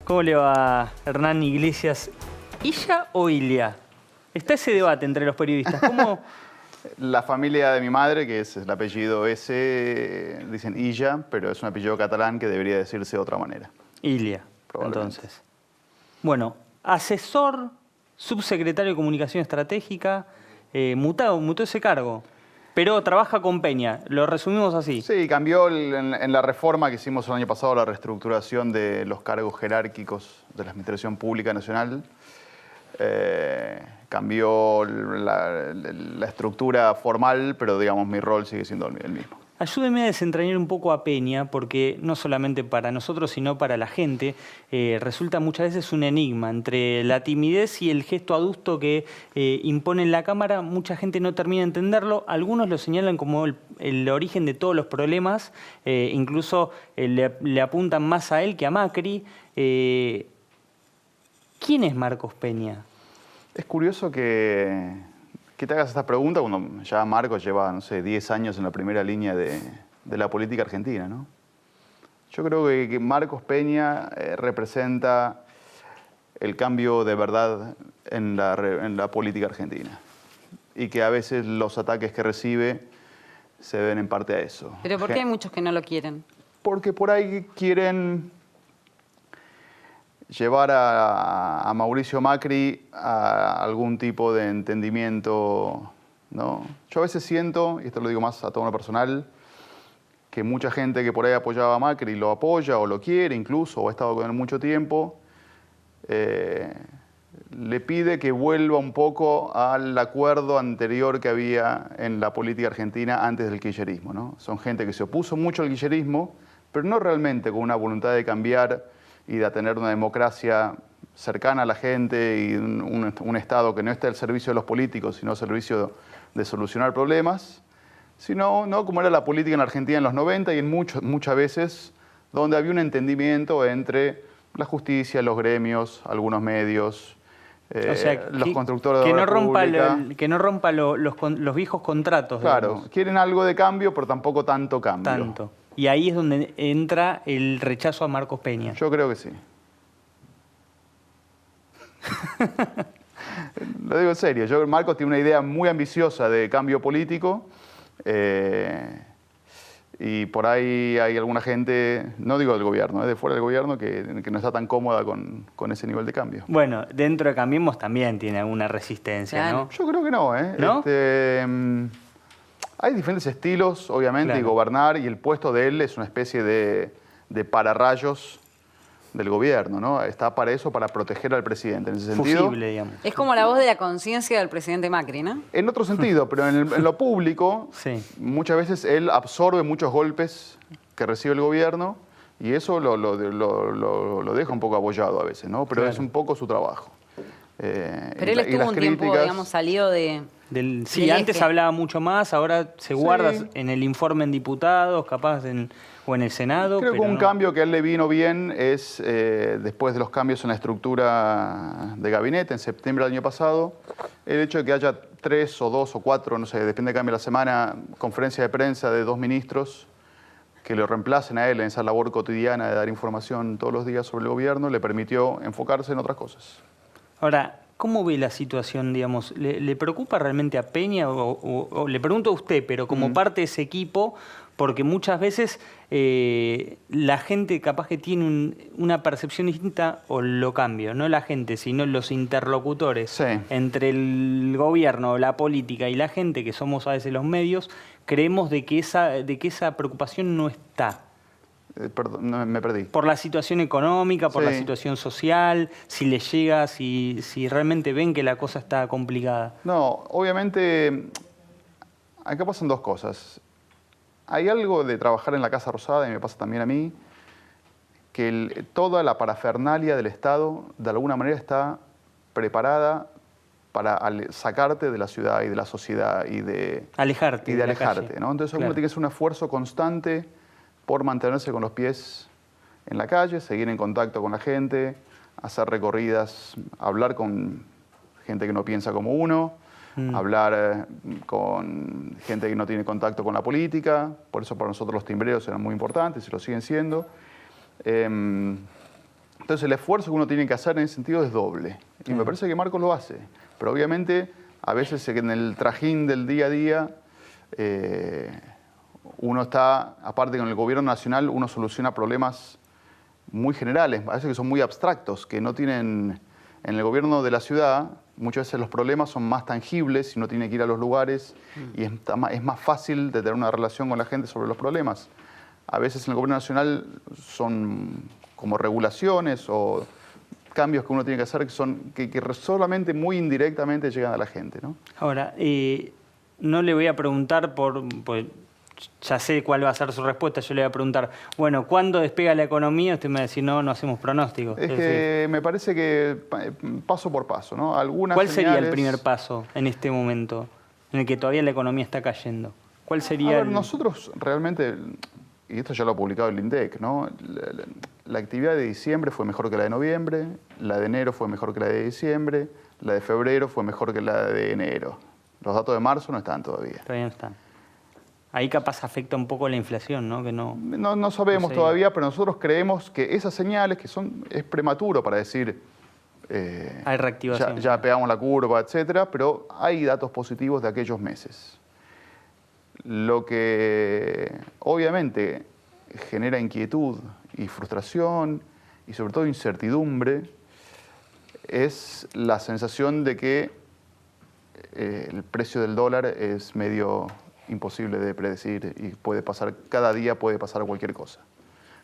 ¿Cómo le va, Hernán Iglesias? ¿Illa o Ilia? Está ese debate entre los periodistas. ¿Cómo? La familia de mi madre, que es el apellido ese, dicen Illa, pero es un apellido catalán que debería decirse de otra manera. Ilia, Probablemente. entonces. Bueno, asesor, subsecretario de Comunicación Estratégica, mutó ese cargo, pero trabaja con Peña. Lo resumimos así. Sí, cambió en la reforma que hicimos el año pasado, la reestructuración de los cargos jerárquicos de la Administración Pública Nacional. Cambió la estructura formal, pero digamos mi rol sigue siendo el mismo. Ayúdeme a desentrañar un poco a Peña, porque no solamente para nosotros, sino para la gente, resulta muchas veces un enigma. Entre la timidez y el gesto adusto que impone en la Cámara, mucha gente no termina de entenderlo. Algunos lo señalan como el origen de todos los problemas, incluso le apuntan más a él que a Macri. ¿Quién es Marcos Peña? Es curioso que te hagas esta pregunta cuando ya Marcos lleva, no sé, 10 años en la primera línea de la política argentina, ¿no? Yo creo que Marcos Peña representa el cambio de verdad en la política argentina y que a veces los ataques que recibe se deben en parte a eso. ¿Pero por qué hay muchos que no lo quieren? Porque por ahí quieren llevar a Mauricio Macri a algún tipo de entendimiento, ¿no? Yo a veces siento, y esto lo digo más a tono personal, que mucha gente que por ahí apoyaba a Macri lo apoya o lo quiere incluso, o ha estado con él mucho tiempo, le pide que vuelva un poco al acuerdo anterior que había en la política argentina antes del kirchnerismo, ¿no? Son gente que se opuso mucho al kirchnerismo, pero no realmente con una voluntad de cambiar y de tener una democracia cercana a la gente y un Estado que no esté al servicio de los políticos, sino al servicio de solucionar problemas, sino ¿no? como era la política en Argentina en los 90 y en muchas veces donde había un entendimiento entre la justicia, los gremios, algunos medios, O sea, los constructores de que obra no rompa, pública. que no rompa los viejos contratos. Claro, digamos. quieren algo de cambio, pero tampoco tanto cambio. Tanto. Y ahí es donde entra el rechazo a Marcos Peña. Yo creo que sí. Lo digo en serio. Marcos tiene una idea muy ambiciosa de cambio político y por ahí hay alguna gente, no digo del gobierno, de fuera del gobierno, que no está tan cómoda con ese nivel de cambio. Bueno, dentro de Cambiemos también tiene alguna resistencia, Claro. ¿no? Yo creo que no, ¿eh? ¿No? Hay diferentes estilos, obviamente, Claro. y gobernar, y el puesto de él es una especie de pararrayos del gobierno, ¿no? Está para eso, para proteger al presidente. En ese sentido, Fusible, digamos. Es como la voz de la conciencia del presidente Macri, ¿no? en otro sentido, pero en lo público, Sí. muchas veces él absorbe muchos golpes que recibe el gobierno y eso lo deja un poco abollado a veces, ¿no? Pero Claro. es un poco su trabajo. Pero él estuvo un tiempo, digamos, salido de... Sí, del antes eje. hablaba mucho más, ahora se guarda Sí. en el informe en diputados, capaz o en el Senado. Creo que pero un no. cambio que a él le vino bien es, después de los cambios en la estructura de gabinete, en septiembre del año pasado, el hecho de que haya 3 o 2 o 4, no sé, depende de cambio la semana, conferencia de prensa de 2 ministros que lo reemplacen a él en esa labor cotidiana de dar información todos los días sobre el gobierno, le permitió enfocarse en otras cosas. Ahora, ¿cómo ve la situación, digamos? ¿Le preocupa realmente a Peña? O le pregunto a usted, pero como parte de ese equipo, porque muchas veces la gente capaz que tiene una percepción distinta, o lo cambio, no la gente, sino los interlocutores Sí. entre el gobierno, la política y la gente, que somos a veces los medios, creemos de que esa preocupación no está. Perdón, no, me perdí. Por la situación económica, por la Sí. situación social, si les llega, si realmente ven que la cosa está complicada. No, obviamente, acá pasan dos cosas. Hay algo de trabajar en la Casa Rosada, y me pasa también a mí, que toda la parafernalia del Estado, de alguna manera, está preparada para sacarte de la ciudad y de la sociedad y de Alejarte. de la alejarte, calle. ¿no? Entonces uno Claro. tiene que hacer un esfuerzo constante por mantenerse con los pies en la calle, seguir en contacto con la gente, hacer recorridas, hablar con gente que no piensa como uno, hablar con gente que no tiene contacto con la política. Por eso para nosotros los timbreros eran muy importantes y lo siguen siendo. Entonces el esfuerzo que uno tiene que hacer en ese sentido es doble. Y me parece que Marcos lo hace. Pero obviamente a veces en el trajín del día a día uno está, aparte con el gobierno nacional, uno soluciona problemas muy generales, a veces que son muy abstractos, que no tienen, en el gobierno de la ciudad, muchas veces los problemas son más tangibles y uno tiene que ir a los lugares y es más fácil de tener una relación con la gente sobre los problemas. A veces en el gobierno nacional son como regulaciones o cambios que uno tiene que hacer que son que solamente muy indirectamente llegan a la gente, ¿no? Ahora, no le voy a preguntar pues ya sé cuál va a ser su respuesta, yo le voy a preguntar, bueno, ¿cuándo despega la economía? Usted me va a decir, no hacemos pronósticos. Es que me parece que paso por paso, ¿no? ¿Cuál sería el primer paso en este momento, en el que todavía la economía está cayendo? ¿Cuál sería nosotros realmente, y esto ya lo ha publicado el INDEC, ¿no? La actividad de diciembre fue mejor que la de noviembre, la de enero fue mejor que la de diciembre, la de febrero fue mejor que la de enero. Los datos de marzo no están todavía. Todavía no están. Ahí capaz afecta un poco la inflación, ¿no? Que no sabemos todavía, pero nosotros creemos que esas señales, es prematuro para decir hay reactivación. Ya pegamos la curva, etcétera, pero hay datos positivos de aquellos meses. Lo que obviamente genera inquietud y frustración y sobre todo incertidumbre es la sensación de que el precio del dólar es medio imposible de predecir y puede pasar, cada día puede pasar cualquier cosa.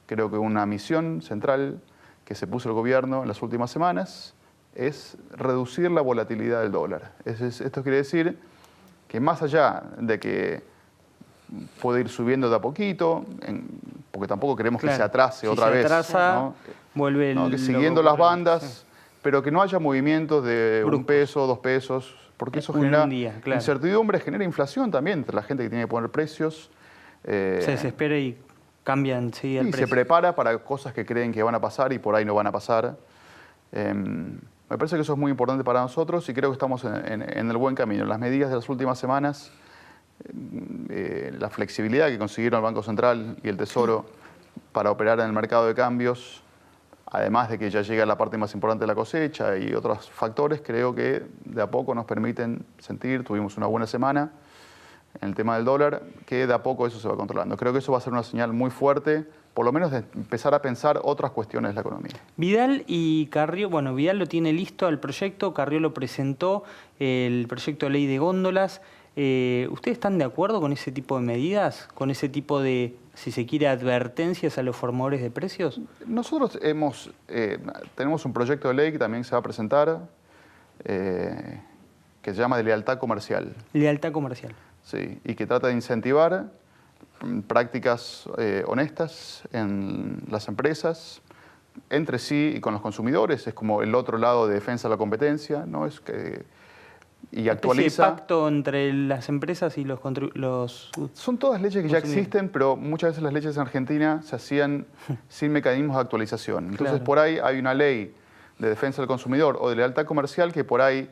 Creo que una misión central que se puso el gobierno en las últimas semanas es reducir la volatilidad del dólar. Esto quiere decir que más allá de que puede ir subiendo de a poquito, porque tampoco queremos que se atrase otra vez. ¿no? Vuelve que siguiendo las bandas, pero que no haya movimientos de un peso, 2 pesos, porque eso genera incertidumbre, genera inflación también entre la gente que tiene que poner precios. Se desespera y cambian enseguida el precio. Y se prepara para cosas que creen que van a pasar y por ahí no van a pasar. Me parece que eso es muy importante para nosotros y creo que estamos en el buen camino. Las medidas de las últimas semanas, la flexibilidad que consiguieron el Banco Central y el Tesoro para operar en el mercado de cambios, además de que ya llega la parte más importante de la cosecha y otros factores, creo que de a poco nos permiten sentir, tuvimos una buena semana en el tema del dólar, que de a poco eso se va controlando. Creo que eso va a ser una señal muy fuerte, por lo menos de empezar a pensar otras cuestiones de la economía. Vidal y Carrió, bueno, Vidal lo tiene listo el proyecto, Carrió lo presentó, el proyecto de ley de góndolas. ¿Ustedes están de acuerdo con ese tipo de medidas? ¿Con ese tipo de, si se quiere, advertencias a los formadores de precios? Nosotros tenemos un proyecto de ley que también se va a presentar, que se llama de lealtad comercial. Lealtad comercial. Sí, y que trata de incentivar prácticas honestas en las empresas, entre sí y con los consumidores. Es como el otro lado de defensa de la competencia, ¿no? Es que... Y actualiza... ¿Ese pacto entre las empresas y los Son todas leyes que ya existen, pero muchas veces las leyes en Argentina se hacían sin mecanismos de actualización. Entonces, por ahí hay una ley de defensa del consumidor o de lealtad comercial que por ahí,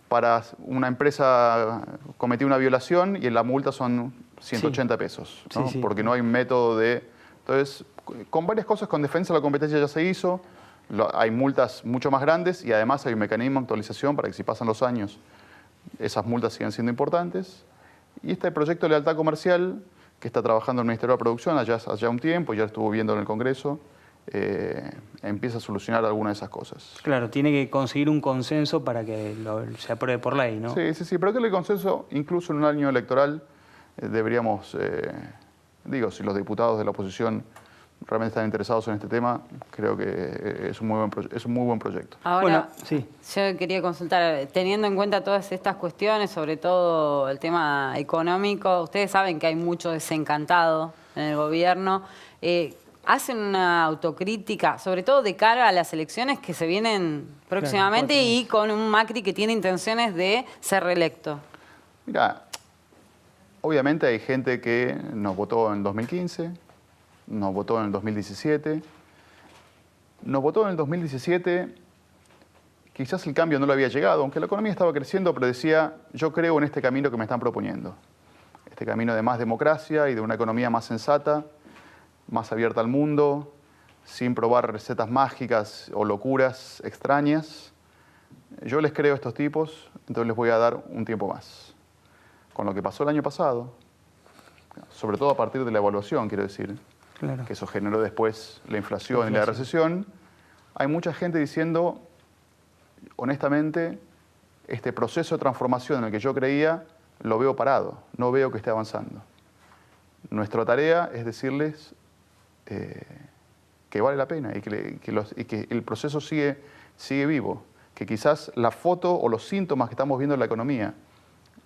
para una empresa cometió una violación y la multa son 180 pesos, ¿no? Porque no hay método de... Entonces, con varias cosas, con defensa de la competencia ya se hizo, hay multas mucho más grandes y además hay un mecanismo de actualización para que si pasan los años esas multas siguen siendo importantes. Y este proyecto de lealtad comercial, que está trabajando el Ministerio de Producción allá un tiempo, ya estuvo viendo en el Congreso, empieza a solucionar algunas de esas cosas. Claro, tiene que conseguir un consenso para que se apruebe por ley, ¿no? Sí, pero que el consenso, incluso en un año electoral, deberíamos, si los diputados de la oposición realmente están interesados en este tema, creo que es un muy buen proyecto. Ahora, yo quería consultar, teniendo en cuenta todas estas cuestiones, sobre todo el tema económico, ustedes saben que hay mucho desencantado en el gobierno. ¿Hacen una autocrítica, sobre todo de cara a las elecciones que se vienen próximamente y con un Macri que tiene intenciones de ser reelecto? Mira, obviamente hay gente que nos votó en 2015, nos votó en el 2017. Nos votó en el 2017, quizás el cambio no le había llegado, aunque la economía estaba creciendo, pero decía, yo creo en este camino que me están proponiendo. Este camino de más democracia y de una economía más sensata, más abierta al mundo, sin probar recetas mágicas o locuras extrañas. Yo les creo a estos tipos, entonces les voy a dar un tiempo más. Con lo que pasó el año pasado, sobre todo a partir de la evaluación, quiero decir, Claro. que eso generó después la inflación y la recesión, hay mucha gente diciendo, honestamente, este proceso de transformación en el que yo creía, lo veo parado, no veo que esté avanzando. Nuestra tarea es decirles que vale la pena y que el proceso sigue vivo, que quizás la foto o los síntomas que estamos viendo en la economía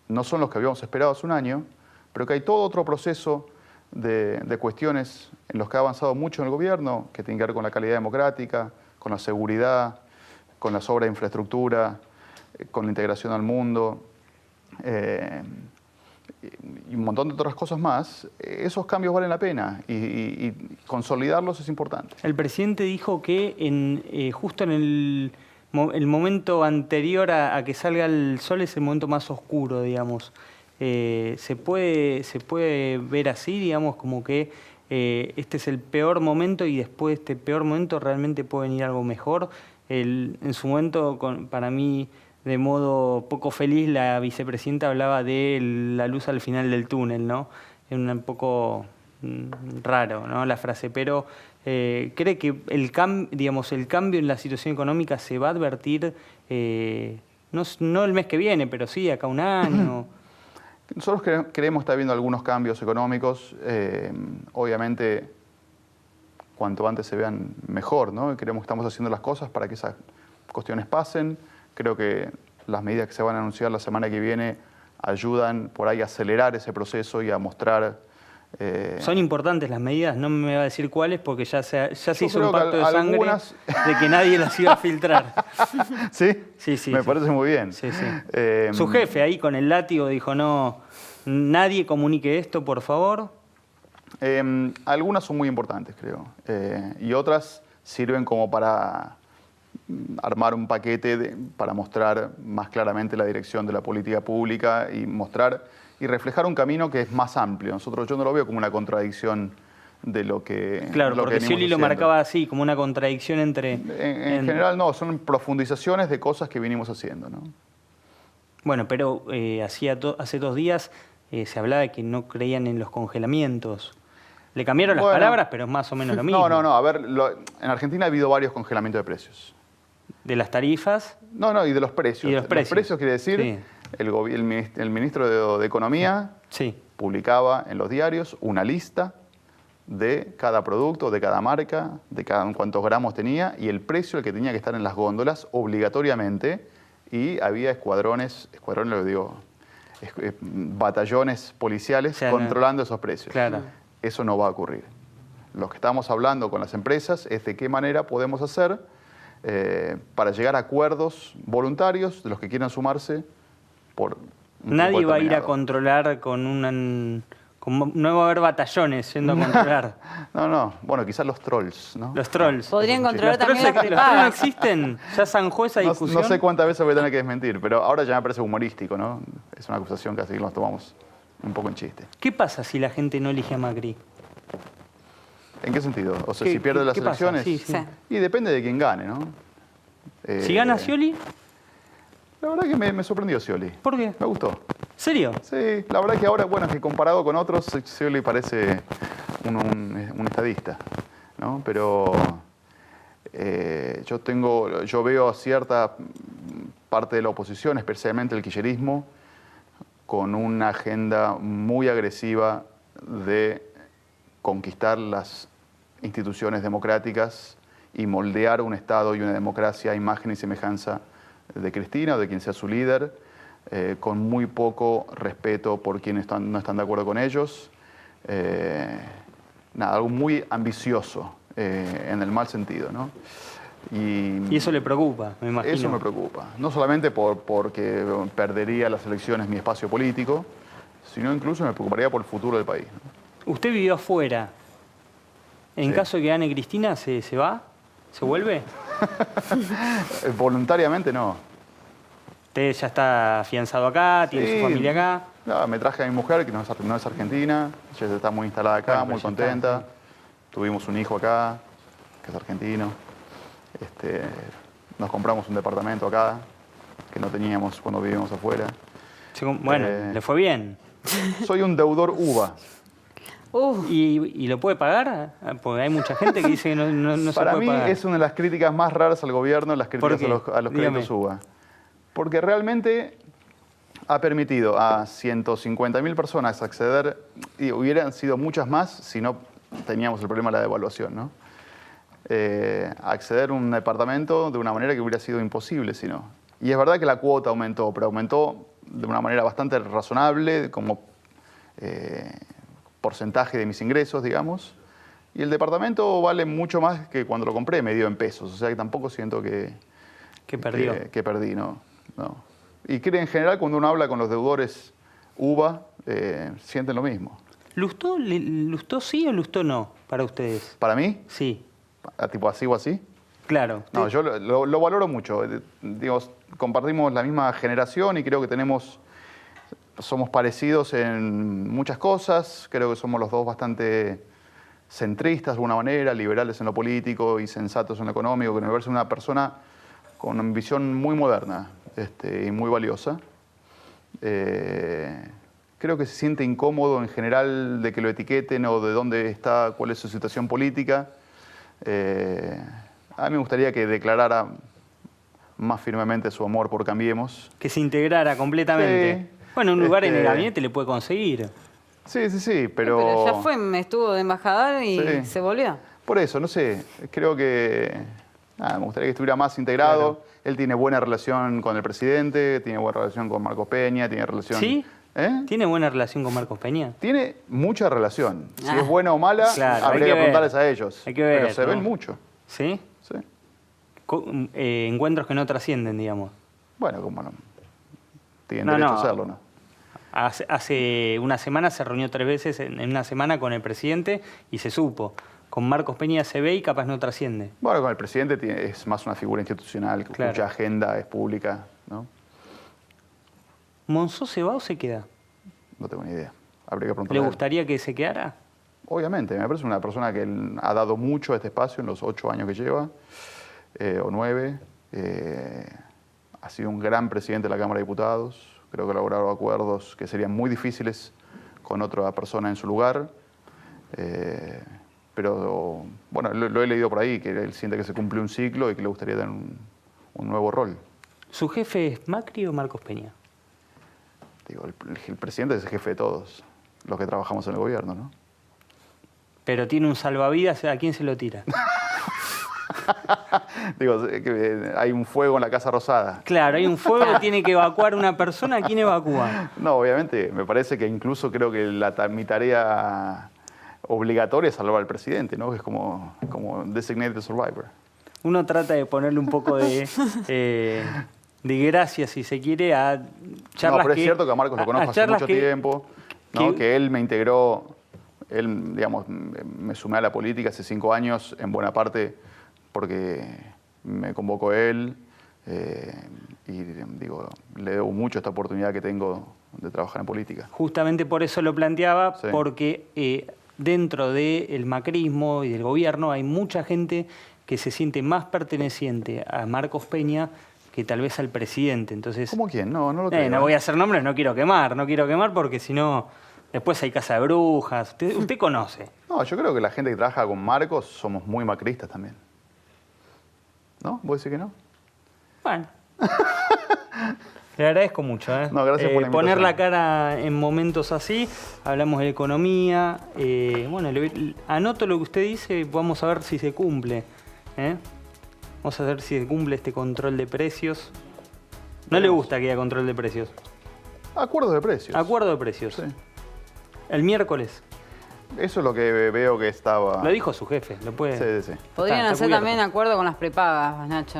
no son los que habíamos esperado hace un año, pero que hay todo otro proceso de cuestiones en los que ha avanzado mucho en el gobierno, que tienen que ver con la calidad democrática, con la seguridad, con las obras de infraestructura, con la integración al mundo, y un montón de otras cosas más. Esos cambios valen la pena y consolidarlos es importante. El presidente dijo que justo en el momento anterior a que salga el sol es el momento más oscuro, digamos. ¿Se puede ver así, digamos, como que este es el peor momento y después de este peor momento realmente puede venir algo mejor? En su momento, para mí, de modo poco feliz, la vicepresidenta hablaba de la luz al final del túnel, ¿no? Es un poco raro, ¿no?, la frase, pero ¿cree que el cambio en la situación económica se va a advertir, no el mes que viene, pero sí acá un año? Nosotros creemos estar viendo algunos cambios económicos, obviamente cuanto antes se vean mejor, ¿no? Creemos que estamos haciendo las cosas para que esas cuestiones pasen. Creo que las medidas que se van a anunciar la semana que viene ayudan por ahí a acelerar ese proceso y a mostrar... Son importantes las medidas, no me va a decir cuáles porque ya se hizo un creo que pacto de sangre algunas- de que nadie las iba a filtrar. ¿Sí? Sí, Me parece muy bien. Sí. Eh, Su jefe ahí con el látigo dijo, no, nadie comunique esto, por favor. Algunas son muy importantes, creo, y otras sirven como para armar un paquete para mostrar más claramente la dirección de la política pública y mostrar y reflejar un camino que es más amplio. Yo no lo veo como una contradicción de lo que Claro, de lo que porque venimos Scioli lo haciendo. marcaba así, como una contradicción entre... En general no, son profundizaciones de cosas que vinimos haciendo, ¿no? Bueno, pero hace 2 días se hablaba de que no creían en los congelamientos. Le cambiaron las Bueno, palabras, pero es más o menos lo mismo. No, a ver, en Argentina ha habido varios congelamientos de precios. De las tarifas. No, y de los precios. Y de los precios. Los precios quiere decir, Sí. el ministro de Economía Sí. publicaba en los diarios una lista de cada producto, de cada marca, de cuántos gramos tenía y el precio al que tenía que estar en las góndolas obligatoriamente, y había batallones policiales O sea, controlando esos precios. Claro. Eso no va a ocurrir. Lo que estamos hablando con las empresas es de qué manera podemos hacer para llegar a acuerdos voluntarios de los que quieran sumarse por un Nadie tiempo va a ir a determinado. controlar no va a haber batallones yendo a controlar. No. Bueno, quizás los trolls, ¿no? Los trolls. Podrían Los controlar ¿Los trolls, también las los trolls no prepagas. existen? ¿Ya zanjó esa No, discusión? no sé cuántas veces voy a tener que desmentir, pero ahora ya me parece humorístico, ¿no? Es una acusación que así nos tomamos un poco en chiste. ¿Qué pasa si la gente no elige a Macri? ¿En qué sentido? O sea, ¿Qué- si pierde qué- las qué pasa? elecciones. Sí, sí. Sí. Y depende de quién gane, ¿no? Si gana Scioli, La verdad que me sorprendió Scioli. ¿por qué? Me gustó. ¿Serio? Sí, la verdad que ahora, bueno, que comparado con otros, Scioli parece un estadista, ¿no? Pero yo veo a cierta parte de la oposición, especialmente el kirchnerismo, con una agenda muy agresiva de conquistar las instituciones democráticas y moldear un Estado y una democracia a imagen y semejanza de Cristina o de quien sea su líder, con muy poco respeto por quienes no están de acuerdo con ellos. Algo muy ambicioso, en el mal sentido, ¿no? Y eso le preocupa, me imagino. Eso me preocupa. No solamente porque perdería las elecciones mi espacio político, sino incluso me preocuparía por el futuro del país, ¿no? Usted vivió afuera. En Sí. caso de que gane Cristina, ¿se va? ¿Se vuelve? Voluntariamente no. Usted ya está afianzado acá, tiene Sí. su familia acá. No, me traje a mi mujer, que no es argentina, ella está muy instalada acá, Bueno, muy pero ya está, contenta. Tuvimos un hijo acá. que es argentino. Nos compramos un departamento acá, que no teníamos cuando vivíamos afuera. Bueno, le fue bien. Soy un deudor UVA. ¿Y lo puede pagar? Porque hay mucha gente que dice que no se puede pagar. Para mí es una de las críticas más raras al gobierno, las críticas a los créditos UVA. Porque realmente ha permitido a 150.000 personas acceder, y hubieran sido muchas más si no teníamos el problema de la devaluación, ¿no? Acceder a un departamento de una manera que hubiera sido imposible si no. Y es verdad que la cuota aumentó, pero aumentó de una manera bastante razonable, como porcentaje de mis ingresos, digamos. Y el departamento vale mucho más que cuando lo compré, me dio en pesos. O sea que tampoco siento que perdió. Que perdí, no. Y creo en general cuando uno habla con los deudores UVA, sienten lo mismo. ¿Lustó sí o Lustó no para ustedes? ¿Para mí? Sí. ¿Tipo así o así? Claro. No, yo lo valoro mucho. Digo, compartimos la misma generación y creo que somos parecidos en muchas cosas. Creo que somos los dos bastante centristas de alguna manera, liberales en lo político y sensatos en lo económico, que me parece una persona con una visión muy moderna y muy valiosa. Creo que se siente incómodo en general de que lo etiqueten o de dónde está, cuál es su situación política. A mí me gustaría que declarara más firmemente su amor por Cambiemos. Que se integrara completamente. Sí. Bueno, un lugar en el gabinete le puede conseguir. Sí, pero... Pero ya fue, estuvo de embajador y se volvió. Por eso, no sé, creo que... me gustaría que estuviera más integrado. Claro. Él tiene buena relación con el presidente, tiene buena relación con Marcos Peña, tiene relación... ¿Sí? ¿Tiene buena relación con Marcos Peña? Tiene mucha relación. Si es buena o mala, claro, habría que preguntarles a ellos. Hay que ver, pero se ven mucho. ¿Sí? Sí. Encuentros que no trascienden, digamos. Bueno, como no. Tienen derecho a hacerlo, ¿no? Hace una semana se reunió 3 veces en una semana con el presidente y se supo. Con Marcos Peña se ve y capaz no trasciende. Bueno, con el presidente es más una figura institucional, cuya agenda es pública, ¿no? ¿Monzó se va o se queda? No tengo ni idea. Habría que preguntarle. ¿Le gustaría que se quedara? Obviamente, me parece una persona que ha dado mucho a este espacio en los 8 años que lleva, o 9. Ha sido un gran presidente de la Cámara de Diputados. Creo que ha logrado acuerdos que serían muy difíciles con otra persona en su lugar. Pero, bueno, lo he leído por ahí, que él siente que se cumple un ciclo y que le gustaría tener un nuevo rol. ¿Su jefe es Macri o Marcos Peña? Digo, el presidente es el jefe de todos los que trabajamos en el gobierno, ¿no? Pero tiene un salvavidas, ¿a quién se lo tira? Digo, que hay un fuego en la Casa Rosada. Claro, hay un fuego, tiene que evacuar una persona, ¿a quién evacúa? No, obviamente, me parece que incluso creo que mi tarea obligatoria es salvar al presidente, ¿no? Es como designated survivor. Uno trata de ponerle un poco de gracia, si se quiere, a charlas. No, pero es cierto que a Marcos lo conozco hace mucho tiempo, ¿no? Que él me integró, digamos, me sumé a la política hace 5 años, en buena parte porque me convocó él, y digo, le debo mucho esta oportunidad que tengo de trabajar en política. Justamente por eso lo planteaba, sí. Porque dentro del macrismo y del gobierno hay mucha gente que se siente más perteneciente a Marcos Peña que tal vez al presidente. Entonces, ¿cómo quién? No lo creo. No voy a hacer nombres, no quiero quemar porque si no, después hay casa de brujas. Usted conoce. No, yo creo que la gente que trabaja con Marcos somos muy macristas también. ¿No? ¿Vos decís que no? Bueno. Le agradezco mucho. No, gracias por la invitación. Poner la cara en momentos así, hablamos de economía. Bueno, anoto lo que usted dice, vamos a ver si se cumple. Vamos a ver si se cumple este control de precios. ¿No le gusta que haya control de precios? Acuerdo de precios. Acuerdo de precios. Sí. El miércoles. Eso es lo que veo que estaba... Lo dijo su jefe, lo puede... Sí. Podrían hacer también acuerdo con las prepagas, Nacho,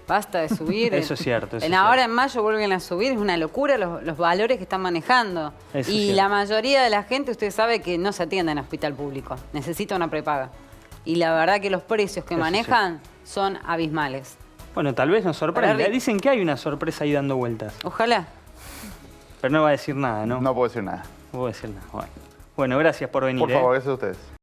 Basta de subir. Eso es cierto. Ahora en mayo vuelven a subir, es una locura los valores que están manejando. Y la mayoría de la gente, usted sabe que no se atiende en hospital público, necesita una prepaga. Y la verdad que los precios que manejan son abismales. Bueno, tal vez nos sorprenda. Dicen que hay una sorpresa ahí dando vueltas. Ojalá. Pero no va a decir nada, ¿no? No puedo decir nada. No puedo decir nada. Bueno, gracias por venir. Por favor, gracias a ustedes.